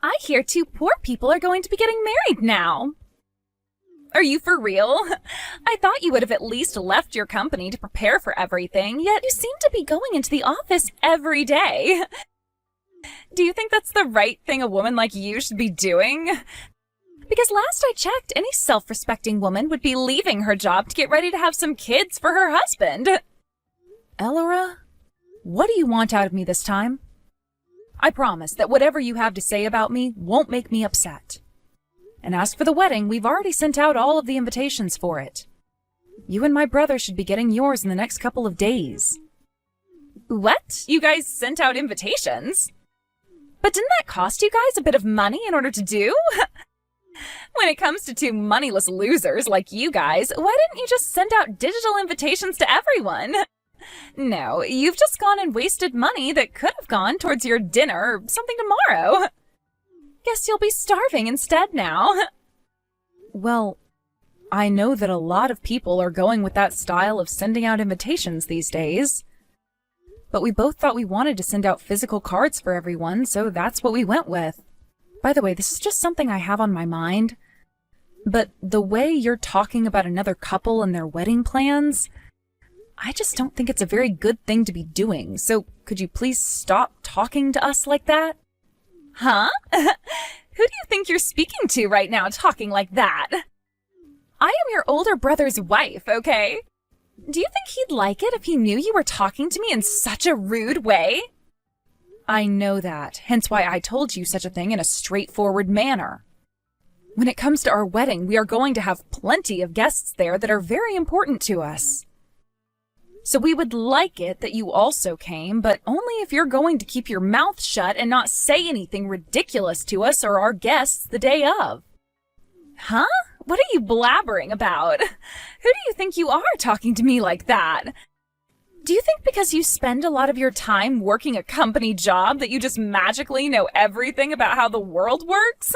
I hear two poor people are going to be getting married now. Are you for real? I thought you would have at least left your company to prepare for everything, yet you seem to be going into the office every day. Do you think that's the right thing a woman like you should be doing? Because last I checked, any self-respecting woman would be leaving her job to get ready to have some kids for her husband. Elora, what do you want out of me this time? I promise that whatever you have to say about me won't make me upset. And as for the wedding, we've already sent out all of the invitations for it. You and my brother should be getting yours in the next couple of days. What? You guys sent out invitations? But didn't that cost you guys a bit of money in order to do? When it comes to two moneyless losers like you guys, why didn't you just send out digital invitations to everyone? No, you've just gone and wasted money that could have gone towards your dinner or something tomorrow. Guess you'll be starving instead now. Well, I know that a lot of people are going with that style of sending out invitations these days. But we both thought we wanted to send out physical cards for everyone, so that's what we went with. By the way, this is just something I have on my mind. But the way you're talking about another couple and their wedding plans, I just don't think it's a very good thing to be doing. So could you please stop talking to us like that? Huh? Who do you think you're speaking to right now talking like that? I am your older brother's wife, okay? Do you think he'd like it if he knew you were talking to me in such a rude way? I know that, hence why I told you such a thing in a straightforward manner. When it comes to our wedding, we are going to have plenty of guests there that are very important to us. So we would like it that you also came, but only if you're going to keep your mouth shut and not say anything ridiculous to us or our guests the day of. Huh? What are you blabbering about? Who do you think you are talking to me like that? Do you think because you spend a lot of your time working a company job that you just magically know everything about how the world works?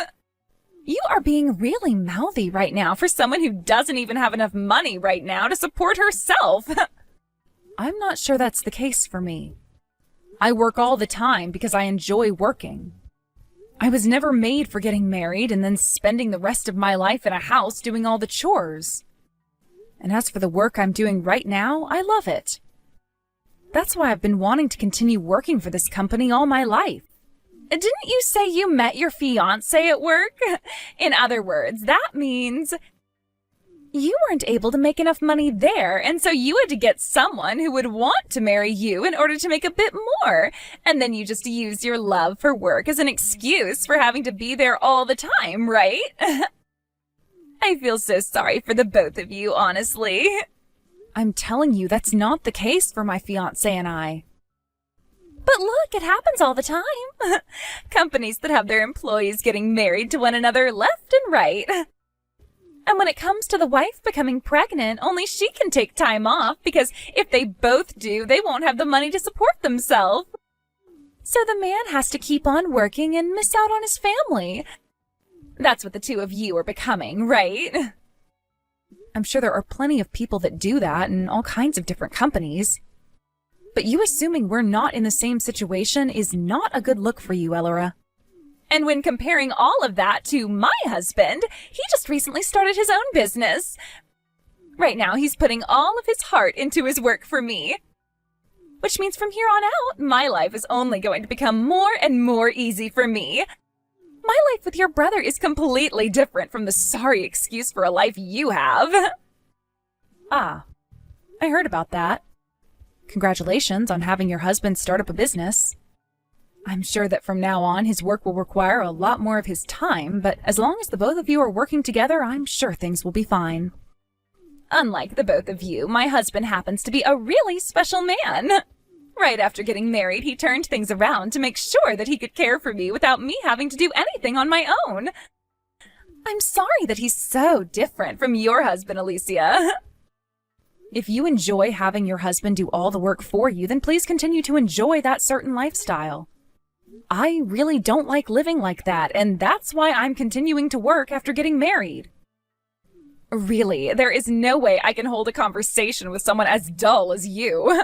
You are being really mouthy right now for someone who doesn't even have enough money right now to support herself. I'm not sure that's the case for me. I work all the time because I enjoy working. I was never made for getting married and then spending the rest of my life in a house doing all the chores. And as for the work I'm doing right now, I love it. That's why I've been wanting to continue working for this company all my life. Didn't you say you met your fiancé at work? In other words, that means you weren't able to make enough money there, and so you had to get someone who would want to marry you in order to make a bit more. And then you just use your love for work as an excuse for having to be there all the time, right? I feel so sorry for the both of you, honestly. I'm telling you, that's not the case for my fiancé and I. But look, it happens all the time. Companies that have their employees getting married to one another left and right. And when it comes to the wife becoming pregnant, only she can take time off because if they both do, they won't have the money to support themselves. So the man has to keep on working and miss out on his family. That's what the two of you are becoming, right? I'm sure there are plenty of people that do that in all kinds of different companies. But you assuming we're not in the same situation is not a good look for you, Elora. And when comparing all of that to my husband, he just recently started his own business. Right now, he's putting all of his heart into his work for me. Which means from here on out, my life is only going to become more and more easy for me. My life with your brother is completely different from the sorry excuse for a life you have. Ah, I heard about that. Congratulations on having your husband start up a business. I'm sure that from now on his work will require a lot more of his time, but as long as the both of you are working together, I'm sure things will be fine. Unlike the both of you, my husband happens to be a really special man. Right after getting married, he turned things around to make sure that he could care for me without me having to do anything on my own. I'm sorry that he's so different from your husband, Alicia. If you enjoy having your husband do all the work for you, then please continue to enjoy that certain lifestyle. I really don't like living like that, and that's why I'm continuing to work after getting married. Really, there is no way I can hold a conversation with someone as dull as you.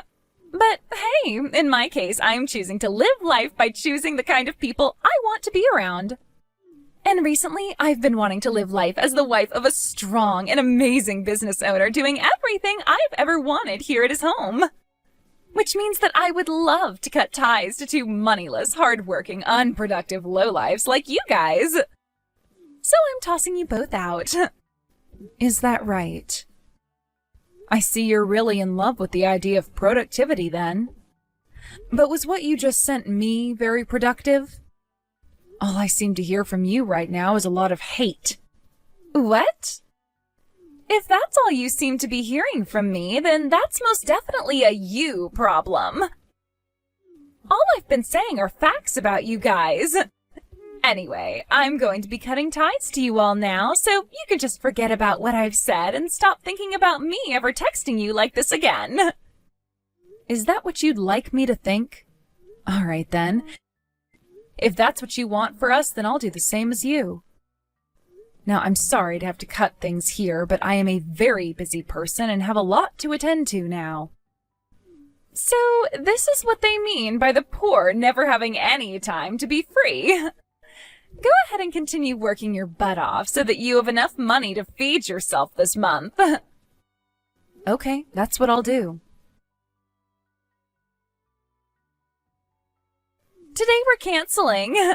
But hey, in my case, I'm choosing to live life by choosing the kind of people I want to be around. And recently, I've been wanting to live life as the wife of a strong and amazing business owner doing everything I've ever wanted here at his home. Which means that I would love to cut ties to two moneyless, hardworking, unproductive lowlifes like you guys. So I'm tossing you both out. Is that right? I see you're really in love with the idea of productivity then. But was what you just sent me very productive? All I seem to hear from you right now is a lot of hate. What? If that's all you seem to be hearing from me, then that's most definitely a you problem. All I've been saying are facts about you guys. Anyway, I'm going to be cutting ties to you all now, so you can just forget about what I've said and stop thinking about me ever texting you like this again. Is that what you'd like me to think? All right then. If that's what you want for us, then I'll do the same as you. Now, I'm sorry to have to cut things here, but I am a very busy person and have a lot to attend to now. So, this is what they mean by the poor never having any time to be free. Go ahead and continue working your butt off so that you have enough money to feed yourself this month. Okay, that's what I'll do. Today we're canceling.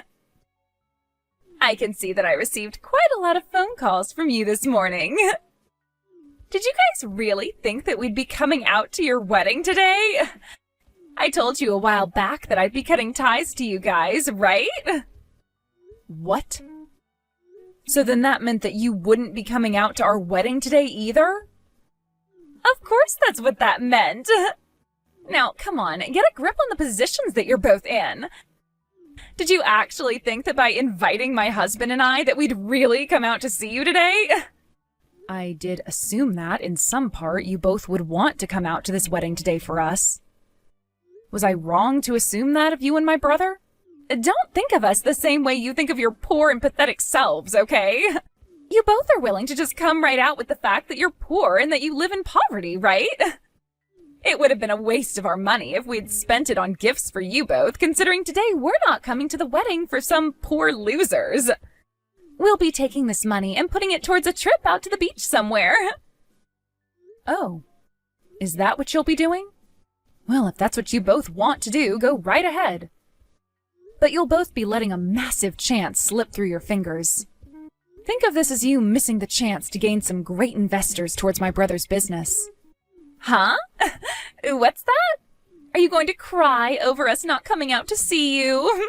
I can see that I received quite a lot of phone calls from you this morning. Did you guys really think that we'd be coming out to your wedding today? I told you a while back that I'd be cutting ties to you guys, right? What? So then that meant that you wouldn't be coming out to our wedding today either? Of course that's what that meant. Now, come on, get a grip on the positions that you're both in. Did you actually think that by inviting my husband and I that we'd really come out to see you today? I did assume that, in some part, you both would want to come out to this wedding today for us. Was I wrong to assume that of you and my brother? Don't think of us the same way you think of your poor and pathetic selves, okay? You both are willing to just come right out with the fact that you're poor and that you live in poverty, right? It would have been a waste of our money if we'd spent it on gifts for you both, considering today we're not coming to the wedding for some poor losers. We'll be taking this money and putting it towards a trip out to the beach somewhere. Oh, is that what you'll be doing? Well, if that's what you both want to do, go right ahead. But you'll both be letting a massive chance slip through your fingers. Think of this as you missing the chance to gain some great investors towards my brother's business. Huh? What's that? Are you going to cry over us not coming out to see you?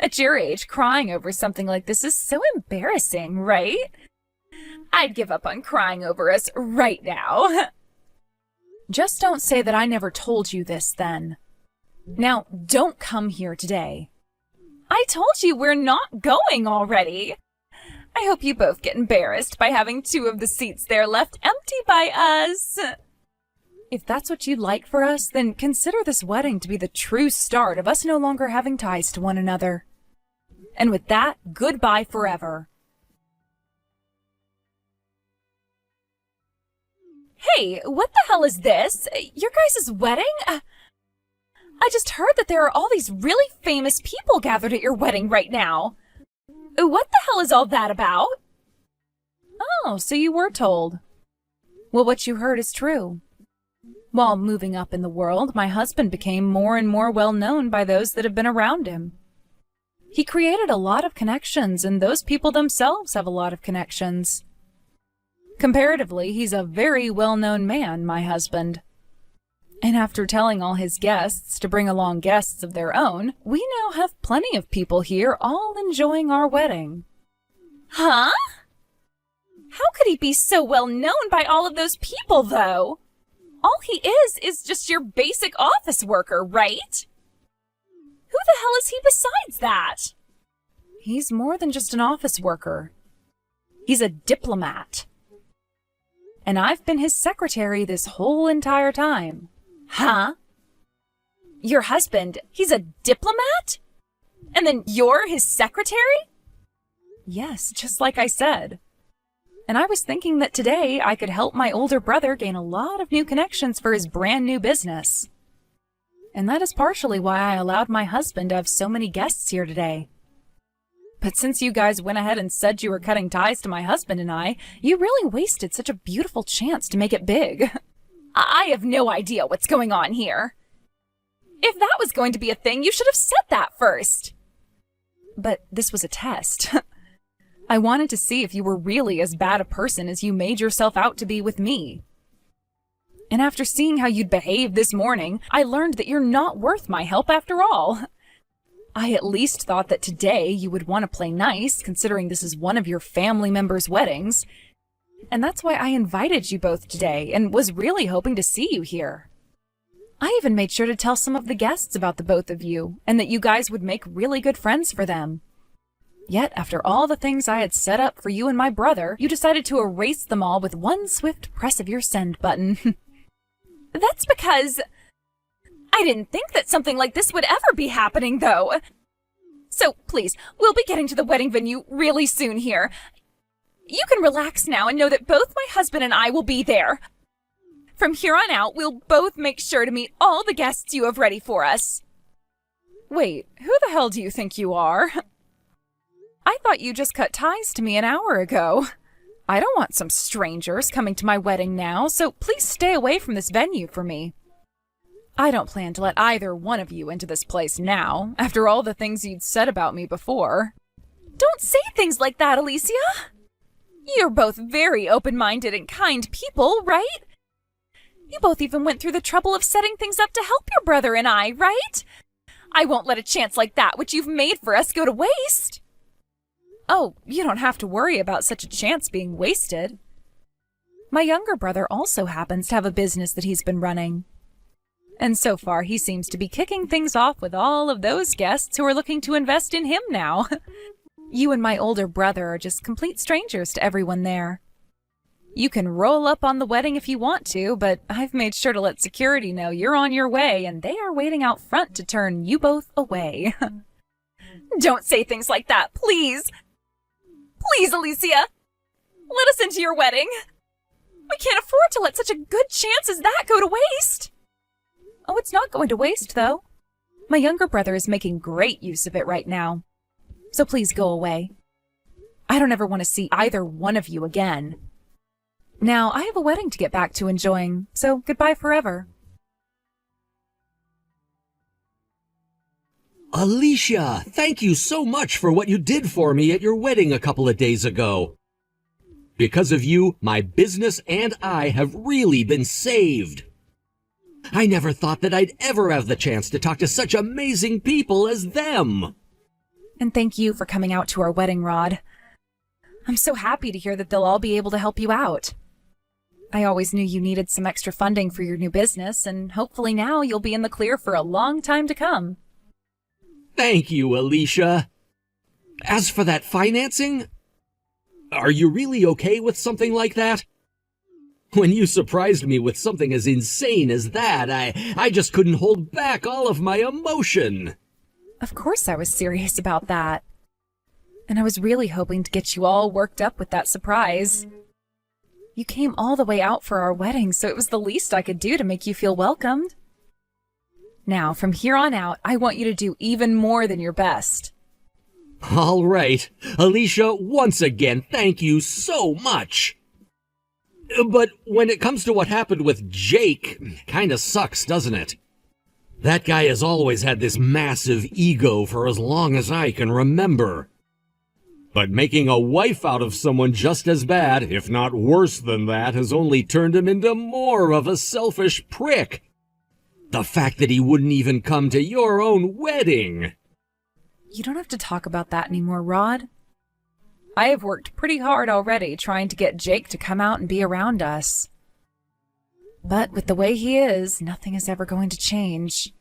At your age, crying over something like this is so embarrassing, right? I'd give up on crying over us right now. Just don't say that I never told you this, then. Now, don't come here today. I told you we're not going already. I hope you both get embarrassed by having two of the seats there left empty by us. If that's what you'd like for us, then consider this wedding to be the true start of us no longer having ties to one another. And with that, goodbye forever. Hey, what the hell is this? Your guys' wedding? I just heard that there are all these really famous people gathered at your wedding right now. What the hell is all that about? Oh, so you were told. Well, what you heard is true. While moving up in the world, my husband became more and more well known by those that have been around him. He created a lot of connections, and those people themselves have a lot of connections. Comparatively, he's a very well-known man, my husband. And after telling all his guests to bring along guests of their own, we now have plenty of people here all enjoying our wedding. Huh? How could he be so well known by all of those people, though? All he is just your basic office worker, right? Who the hell is he besides that? He's more than just an office worker. He's a diplomat. And I've been his secretary this whole entire time. Huh? Your husband, he's a diplomat? And then you're his secretary? Yes, just like I said. And I was thinking that today I could help my older brother gain a lot of new connections for his brand new business. And that is partially why I allowed my husband to have so many guests here today. But since you guys went ahead and said you were cutting ties to my husband and I, you really wasted such a beautiful chance to make it big. I have no idea what's going on here. If that was going to be a thing, you should have said that first. But this was a test. I wanted to see if you were really as bad a person as you made yourself out to be with me. And after seeing how you'd behaved this morning, I learned that you're not worth my help after all. I at least thought that today you would want to play nice, considering this is one of your family members' weddings. And that's why I invited you both today, and was really hoping to see you here. I even made sure to tell some of the guests about the both of you, and that you guys would make really good friends for them. Yet, after all the things I had set up for you and my brother, you decided to erase them all with one swift press of your send button. That's because I didn't think that something like this would ever be happening, though. So, please, we'll be getting to the wedding venue really soon here. You can relax now and know that both my husband and I will be there. From here on out, we'll both make sure to meet all the guests you have ready for us. Wait, who the hell do you think you are? I thought you just cut ties to me an hour ago. I don't want some strangers coming to my wedding now, so please stay away from this venue for me. I don't plan to let either one of you into this place now, after all the things you'd said about me before. Don't say things like that, Alicia. You're both very open-minded and kind people, right? You both even went through the trouble of setting things up to help your brother and I, right? I won't let a chance like that, which you've made for us, go to waste. Oh, you don't have to worry about such a chance being wasted. My younger brother also happens to have a business that he's been running. And so far, he seems to be kicking things off with all of those guests who are looking to invest in him now. You and my older brother are just complete strangers to everyone there. You can roll up on the wedding if you want to, but I've made sure to let security know you're on your way, and they are waiting out front to turn you both away. Don't say things like that, please. Please, Alicia. Let us into your wedding. We can't afford to let such a good chance as that go to waste. Oh, it's not going to waste, though. My younger brother is making great use of it right now. So please go away. I don't ever want to see either one of you again. Now, I have a wedding to get back to enjoying, so goodbye forever. Alicia, thank you so much for what you did for me at your wedding a couple of days ago. Because of you, my business and I have really been saved. I never thought that I'd ever have the chance to talk to such amazing people as them. And thank you for coming out to our wedding, Rod. I'm so happy to hear that they'll all be able to help you out. I always knew you needed some extra funding for your new business, and hopefully now you'll be in the clear for a long time to come. Thank you, Alicia. As for that financing, are you really okay with something like that? When you surprised me with something as insane as that, I just couldn't hold back all of my emotion. Of course I was serious about that. And I was really hoping to get you all worked up with that surprise. You came all the way out for our wedding, so it was the least I could do to make you feel welcomed. Now, from here on out, I want you to do even more than your best. All right. Alicia, once again, thank you so much. But when it comes to what happened with Jake, kinda sucks, doesn't it? That guy has always had this massive ego for as long as I can remember. But making a wife out of someone just as bad, if not worse than that, has only turned him into more of a selfish prick. The fact that he wouldn't even come to your own wedding. You don't have to talk about that anymore, Rod. I have worked pretty hard already trying to get Jake to come out and be around us. But with the way he is, nothing is ever going to change.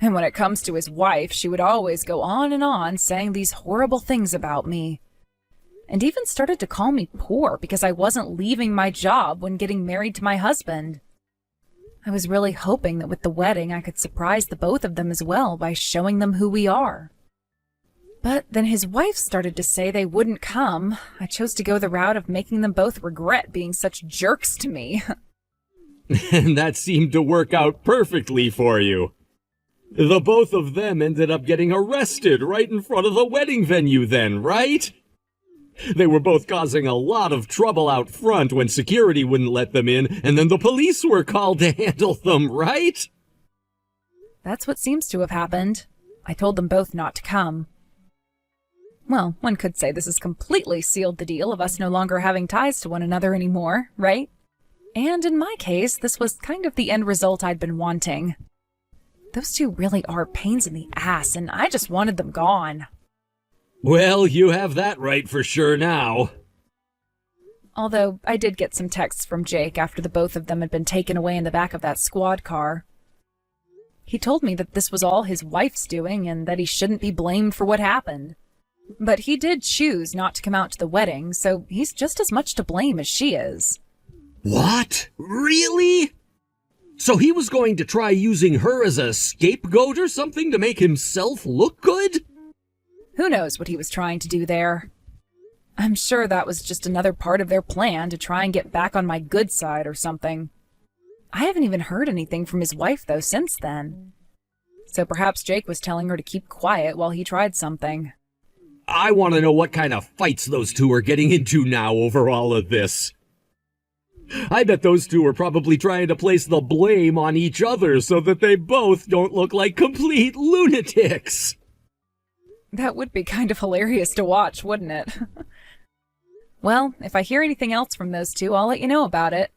And when it comes to his wife, she would always go on and on saying these horrible things about me. And even started to call me poor because I wasn't leaving my job when getting married to my husband. I was really hoping that with the wedding I could surprise the both of them as well by showing them who we are. But then his wife started to say they wouldn't come. I chose to go the route of making them both regret being such jerks to me. And that seemed to work out perfectly for you. The both of them ended up getting arrested right in front of the wedding venue then, right? They were both causing a lot of trouble out front when security wouldn't let them in, and then the police were called to handle them, right? That's what seems to have happened. I told them both not to come. Well, one could say this has completely sealed the deal of us no longer having ties to one another anymore, right? And in my case, this was kind of the end result I'd been wanting. Those two really are pains in the ass, and I just wanted them gone. Well, you have that right for sure now. Although, I did get some texts from Jake after the both of them had been taken away in the back of that squad car. He told me that this was all his wife's doing and that he shouldn't be blamed for what happened. But he did choose not to come out to the wedding, so he's just as much to blame as she is. What? Really? So he was going to try using her as a scapegoat or something to make himself look good? Who knows what he was trying to do there? I'm sure that was just another part of their plan to try and get back on my good side or something. I haven't even heard anything from his wife, though, since then. So perhaps Jake was telling her to keep quiet while he tried something. I want to know what kind of fights those two are getting into now over all of this. I bet those two are probably trying to place the blame on each other so that they both don't look like complete lunatics. That would be kind of hilarious to watch, wouldn't it? Well, if I hear anything else from those two, I'll let you know about it.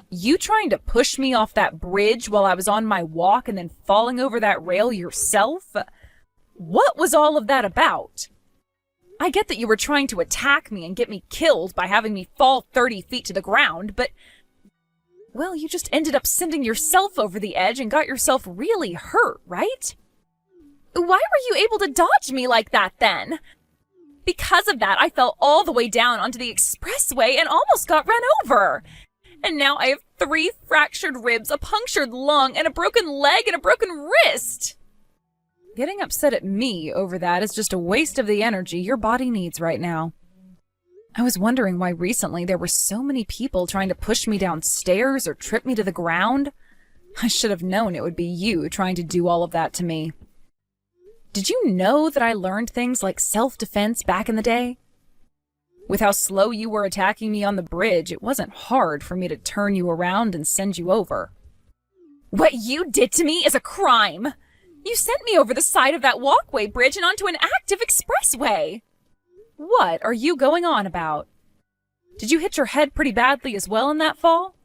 You trying to push me off that bridge while I was on my walk and then falling over that rail yourself? What was all of that about? I get that you were trying to attack me and get me killed by having me fall 30 feet to the ground, but... well, you just ended up sending yourself over the edge and got yourself really hurt, right? Why were you able to dodge me like that then? Because of that, I fell all the way down onto the expressway and almost got run over. And now I have 3 fractured ribs, a punctured lung, and a broken leg and a broken wrist. Getting upset at me over that is just a waste of the energy your body needs right now. I was wondering why recently there were so many people trying to push me downstairs or trip me to the ground. I should have known it would be you trying to do all of that to me. Did you know that I learned things like self-defense back in the day? With how slow you were attacking me on the bridge, it wasn't hard for me to turn you around and send you over. What you did to me is a crime! You sent me over the side of that walkway bridge and onto an active expressway! What are you going on about? Did you hit your head pretty badly as well in that fall?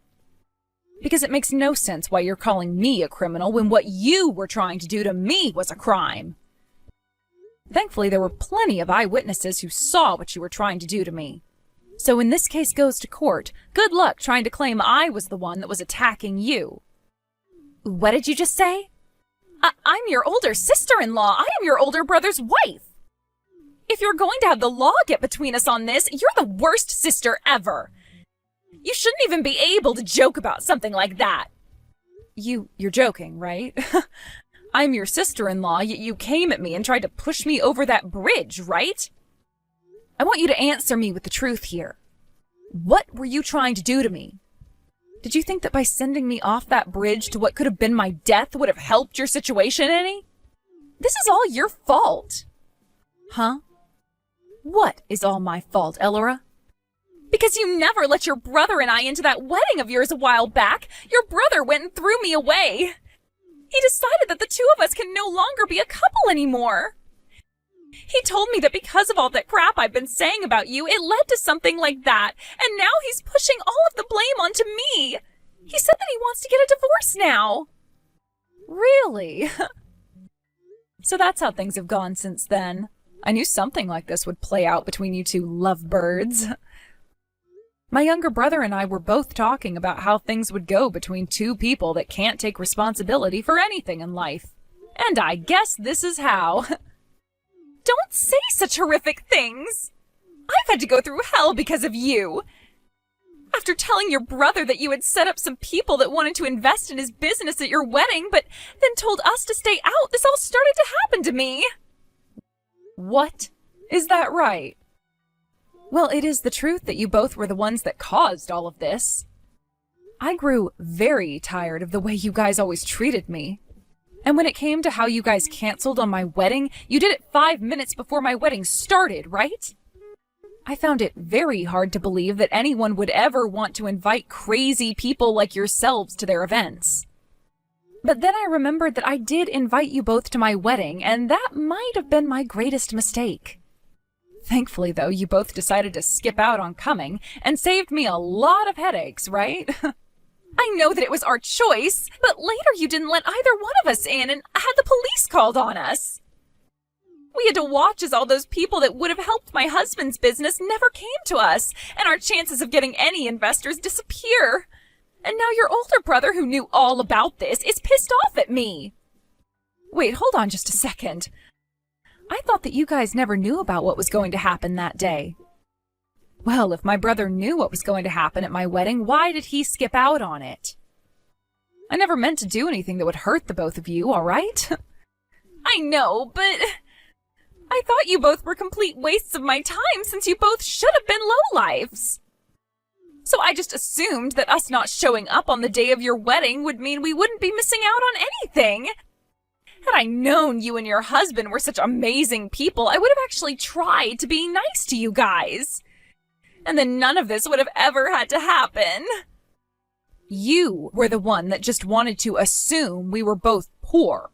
Because it makes no sense why you're calling me a criminal when what you were trying to do to me was a crime. Thankfully, there were plenty of eyewitnesses who saw what you were trying to do to me. So when this case goes to court, good luck trying to claim I was the one that was attacking you. What did you just say? I'm your older sister-in-law. I am your older brother's wife. If you're going to have the law get between us on this, you're the worst sister ever. You shouldn't even be able to joke about something like that. You're joking, right? I'm your sister-in-law, yet you came at me and tried to push me over that bridge, right? I want you to answer me with the truth here. What were you trying to do to me? Did you think that by sending me off that bridge to what could have been my death would have helped your situation any? This is all your fault. Huh? What is all my fault, Elora? Because you never let your brother and I into that wedding of yours a while back. Your brother went and threw me away. He decided that the two of us can no longer be a couple anymore. He told me that because of all that crap I've been saying about you, it led to something like that, and now he's pushing all of the blame onto me. He said that he wants to get a divorce now. Really? So that's how things have gone since then. I knew something like this would play out between you two lovebirds. My younger brother and I were both talking about how things would go between two people that can't take responsibility for anything in life. And I guess this is how. Don't say such horrific things! I've had to go through hell because of you! After telling your brother that you had set up some people that wanted to invest in his business at your wedding, but then told us to stay out, this all started to happen to me! What? Is that right? Well, it is the truth that you both were the ones that caused all of this. I grew very tired of the way you guys always treated me. And when it came to how you guys canceled on my wedding, you did it 5 minutes before my wedding started, right? I found it very hard to believe that anyone would ever want to invite crazy people like yourselves to their events. But then I remembered that I did invite you both to my wedding, and that might have been my greatest mistake. Thankfully, though, you both decided to skip out on coming and saved me a lot of headaches, right? I know that it was our choice, but later you didn't let either one of us in and had the police called on us. We had to watch as all those people that would have helped my husband's business never came to us, and our chances of getting any investors disappear. And now your older brother, who knew all about this, is pissed off at me. Wait, hold on just a second. I thought that you guys never knew about what was going to happen that day. Well, if my brother knew what was going to happen at my wedding, why did he skip out on it? I never meant to do anything that would hurt the both of you, all right? I know, but I thought you both were complete wastes of my time since you both should have been lowlifes. So I just assumed that us not showing up on the day of your wedding would mean we wouldn't be missing out on anything. Had I known you and your husband were such amazing people, I would have actually tried to be nice to you guys. And then none of this would have ever had to happen. You were the one that just wanted to assume we were both poor.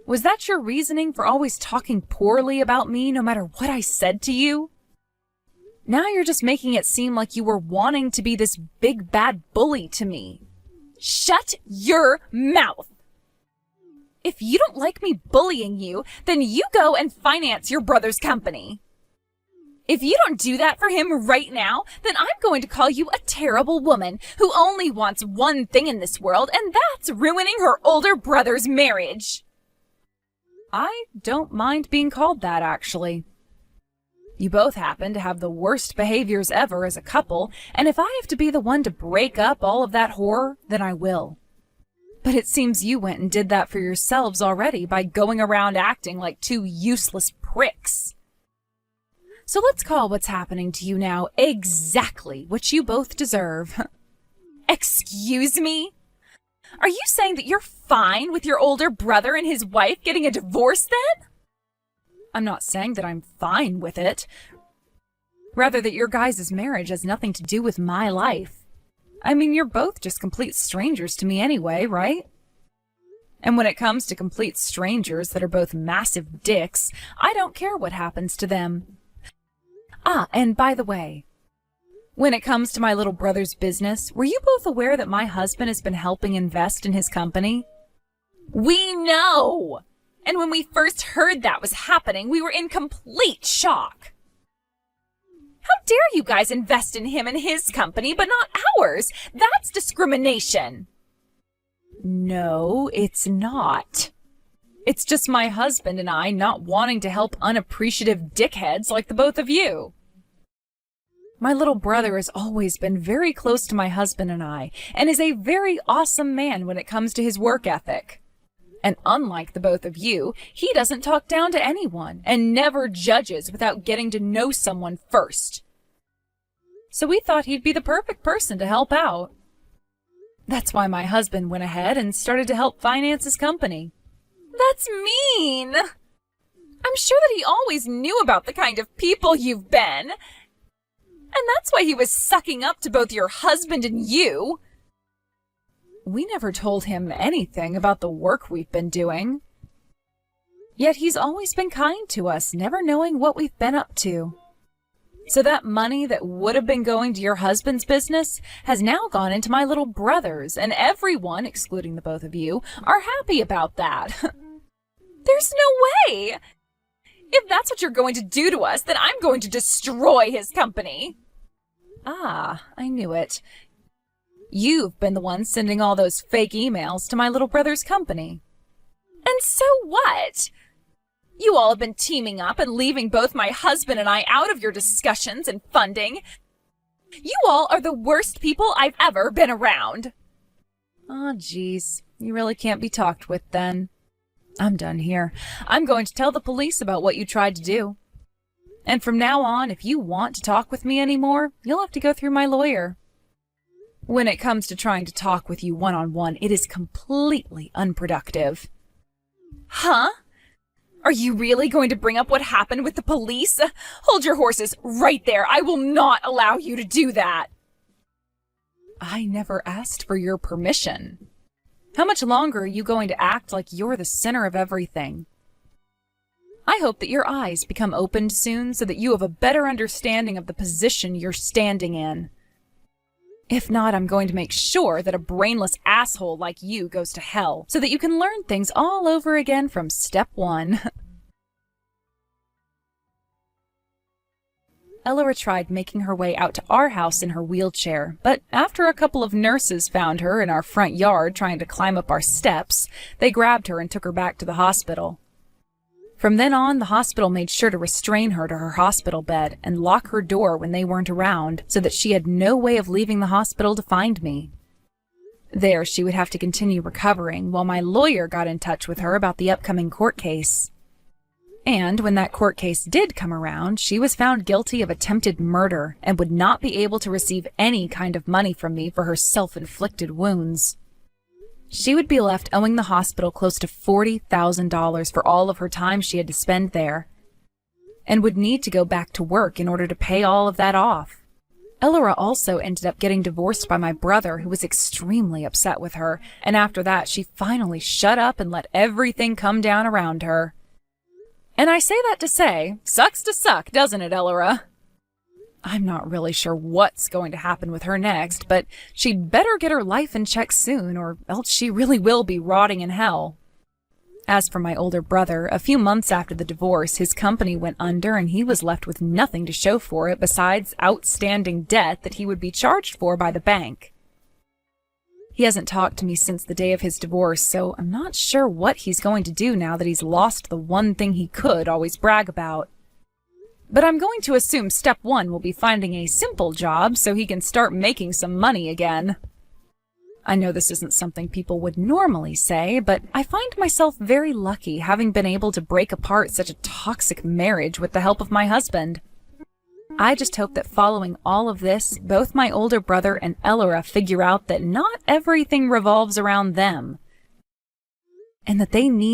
Was that your reasoning for always talking poorly about me no matter what I said to you? Now you're just making it seem like you were wanting to be this big bad bully to me. Shut your mouth! If you don't like me bullying you, then you go and finance your brother's company. If you don't do that for him right now, then I'm going to call you a terrible woman who only wants one thing in this world, and that's ruining her older brother's marriage. I don't mind being called that, actually. You both happen to have the worst behaviors ever as a couple, and if I have to be the one to break up all of that horror, then I will. But it seems you went and did that for yourselves already by going around acting like two useless pricks. So let's call what's happening to you now exactly what you both deserve. Excuse me? Are you saying that you're fine with your older brother and his wife getting a divorce then? I'm not saying that I'm fine with it. Rather that your guys' marriage has nothing to do with my life. I mean, you're both just complete strangers to me anyway, right? And when it comes to complete strangers that are both massive dicks, I don't care what happens to them. Ah, and by the way, when it comes to my little brother's business, were you both aware that my husband has been helping invest in his company? We know! And when we first heard that was happening, we were in complete shock. How dare you guys invest in him and his company, but not ours? That's discrimination. No, it's not. It's just my husband and I not wanting to help unappreciative dickheads like the both of you. My little brother has always been very close to my husband and I, and is a very awesome man when it comes to his work ethic. And unlike the both of you, he doesn't talk down to anyone and never judges without getting to know someone first. So we thought he'd be the perfect person to help out. That's why my husband went ahead and started to help finance his company. That's mean! I'm sure that he always knew about the kind of people you've been. And that's why he was sucking up to both your husband and you. We never told him anything about the work we've been doing. Yet he's always been kind to us, never knowing what we've been up to. So that money that would have been going to your husband's business has now gone into my little brother's, and everyone, excluding the both of you, are happy about that. There's no way! If that's what you're going to do to us, then I'm going to destroy his company. Ah, I knew it. You've been the one sending all those fake emails to my little brother's company. And so what? You all have been teaming up and leaving both my husband and I out of your discussions and funding. You all are the worst people I've ever been around. Oh, geez. You really can't be talked with then. I'm done here. I'm going to tell the police about what you tried to do. And from now on, if you want to talk with me anymore, you'll have to go through my lawyer. When it comes to trying to talk with you one-on-one, it is completely unproductive. Huh? Are you really going to bring up what happened with the police? Hold your horses right there. I will not allow you to do that. I never asked for your permission. How much longer are you going to act like you're the center of everything? I hope that your eyes become opened soon so that you have a better understanding of the position you're standing in. If not, I'm going to make sure that a brainless asshole like you goes to hell so that you can learn things all over again from step one. Elora tried making her way out to our house in her wheelchair, but after a couple of nurses found her in our front yard trying to climb up our steps, they grabbed her and took her back to the hospital. From then on, the hospital made sure to restrain her to her hospital bed and lock her door when they weren't around so that she had no way of leaving the hospital to find me. There, she would have to continue recovering while my lawyer got in touch with her about the upcoming court case. And when that court case did come around, she was found guilty of attempted murder and would not be able to receive any kind of money from me for her self-inflicted wounds. She would be left owing the hospital close to $40,000 for all of her time she had to spend there, and would need to go back to work in order to pay all of that off. Elora also ended up getting divorced by my brother, who was extremely upset with her, and after that she finally shut up and let everything come down around her. And I say that to say, sucks to suck, doesn't it, Elora? I'm not really sure what's going to happen with her next, but she'd better get her life in check soon, or else she really will be rotting in hell. As for my older brother, a few months after the divorce, his company went under and he was left with nothing to show for it besides outstanding debt that he would be charged for by the bank. He hasn't talked to me since the day of his divorce, so I'm not sure what he's going to do now that he's lost the one thing he could always brag about. But I'm going to assume step one will be finding a simple job so he can start making some money again. I know this isn't something people would normally say, but I find myself very lucky having been able to break apart such a toxic marriage with the help of my husband. I just hope that following all of this, both my older brother and Elora figure out that not everything revolves around them, and that they need